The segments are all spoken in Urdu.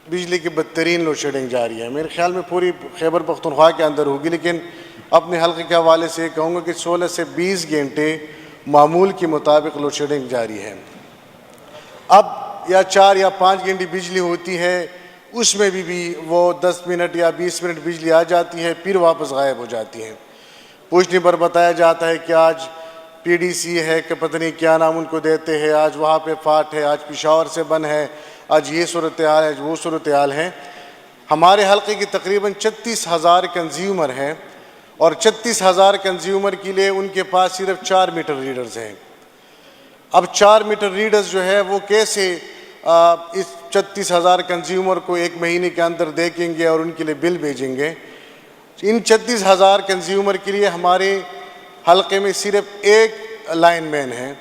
بجلی کی بدترین لوڈ شیڈنگ جاری ہے. میرے خیال میں پوری خیبر پختونخوا کے اندر ہوگی، لیکن اپنے حلقے کے حوالے سے کہوں گا کہ 16 سے 20 گھنٹے معمول کے مطابق لوڈ شیڈنگ جاری ہے. اب یا 4 یا 5 گھنٹے بجلی ہوتی ہے، اس میں بھی وہ 10 منٹ یا 20 منٹ بجلی آ جاتی ہے، پھر واپس غائب ہو جاتی ہے. پوچھنے پر بتایا جاتا ہے کہ آج پی ڈی سی ہے کہ پتہ نہیں کیا نام ان کو دیتے ہیں، آج وہاں پہ فاٹ ہے، آج پشاور سے بند ہے، آج یہ صورتحال ہے، آج وہ صورتحال ہے. ہمارے حلقے کی تقریباً 36,000 کنزیومر ہیں، اور 36,000 کنزیومر کے لیے ان کے پاس صرف 4 میٹر ریڈرز ہیں. اب 4 میٹر ریڈرز جو ہے وہ کیسے اس 36,000 کنزیومر کو ایک مہینے کے اندر دیکھیں گے اور ان کے لیے بل بھیجیں گے؟ ان 36,000 کنزیومر کے لیے ہمارے حلقے میں صرف ایک لائن مین ہے.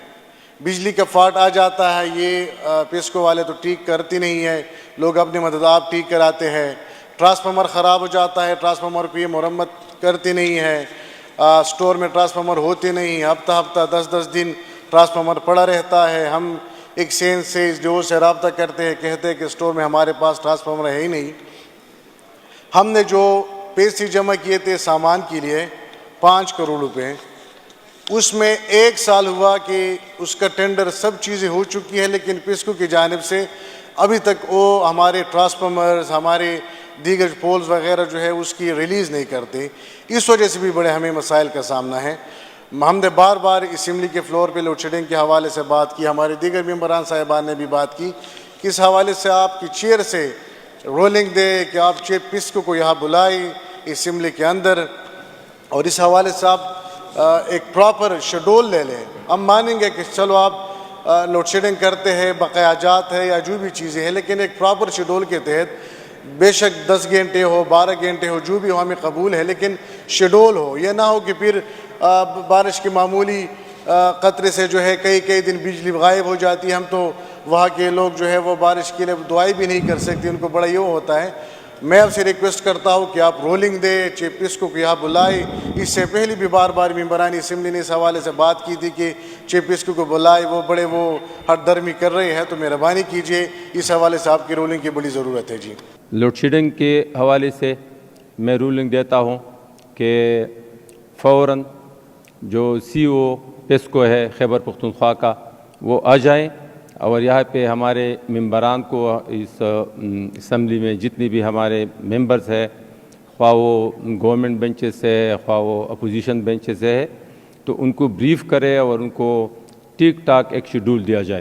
بجلی کا فالٹ آ جاتا ہے، یہ پیسکو والے تو ٹھیک کرتے نہیں ہیں، لوگ اپنے مدد آپ ٹھیک کراتے ہیں. ٹرانسفارمر خراب ہو جاتا ہے، ٹرانسفارمر پہ مرمت کرتے نہیں ہیں. سٹور میں ٹرانسفارمر ہوتے نہیں، ہفتہ 10 دن ٹرانسفارمر پڑا رہتا ہے. ہم ایکسچینج سے جو سے رابطہ کرتے ہیں، کہتے ہیں کہ سٹور میں ہمارے پاس ٹرانسفارمر ہے ہی نہیں. ہم نے جو پیسے جمع کیے تھے سامان کے لیے 5 کروڑ روپے، اس میں 1 سال ہوا کہ اس کا ٹینڈر سب چیزیں ہو چکی ہے، لیکن پیسکو کی جانب سے ابھی تک وہ ہمارے ٹرانسفارمرز، ہمارے دیگر پولز وغیرہ جو ہے اس کی ریلیز نہیں کرتے. اس وجہ سے بھی بڑے ہمیں مسائل کا سامنا ہے. ہم نے بار بار اسمبلی کے فلور پہ لوڈ شیڈنگ کے حوالے سے بات کی، ہمارے دیگر ممبران صاحبان نے بھی بات کی کہ اس حوالے سے آپ کی چیئر سے رولنگ دے کہ آپ چیف پیسکو کو یہاں بلائیں اسمبلی کے اندر، اور اس حوالے سے آپ ایک پراپر شیڈول لے لیں. ہم مانیں گے کہ چلو آپ لوڈ شیڈنگ کرتے ہیں، بقایا جات ہے یا جو بھی چیزیں ہیں، لیکن ایک پراپر شیڈول کے تحت بے شک 10 گھنٹے ہو، 12 گھنٹے ہو، جو بھی ہو ہمیں قبول ہے، لیکن شیڈول ہو. یہ نہ ہو کہ پھر بارش کی معمولی قطرے سے جو ہے کئی دن بجلی غائب ہو جاتی ہے. ہم تو وہاں کے لوگ جو ہے وہ بارش کے لیے دعائیں بھی نہیں کر سکتے، ان کو بڑا یہ ہوتا ہے. میں آپ سے ریکویسٹ کرتا ہوں کہ آپ رولنگ دیں، چیف پیسکو کو یہاں بلائیں. اس سے پہلے بھی بار ممبران اسمبلی نے اس حوالے سے بات کی تھی کہ چیف پیسکو کو بلائے، وہ بڑے وہ ہٹ درمی کر رہے ہیں. تو مہربانی کیجیے، اس حوالے سے آپ کی رولنگ کی بڑی ضرورت ہے. جی، لوڈ شیڈنگ کے حوالے سے میں رولنگ دیتا ہوں کہ فوراً جو سی او پیسکو ہے خیبر پختونخوا کا، وہ آ جائیں اور یہاں پہ ہمارے ممبران کو، اس اسمبلی میں جتنی بھی ہمارے ممبرز ہیں، خواہ وہ گورنمنٹ بینچز سے ہے، خواہ وہ اپوزیشن بینچز سے ہے، تو ان کو بریف کرے اور ان کو ٹھیک ٹاک ایک شیڈول دیا جائے.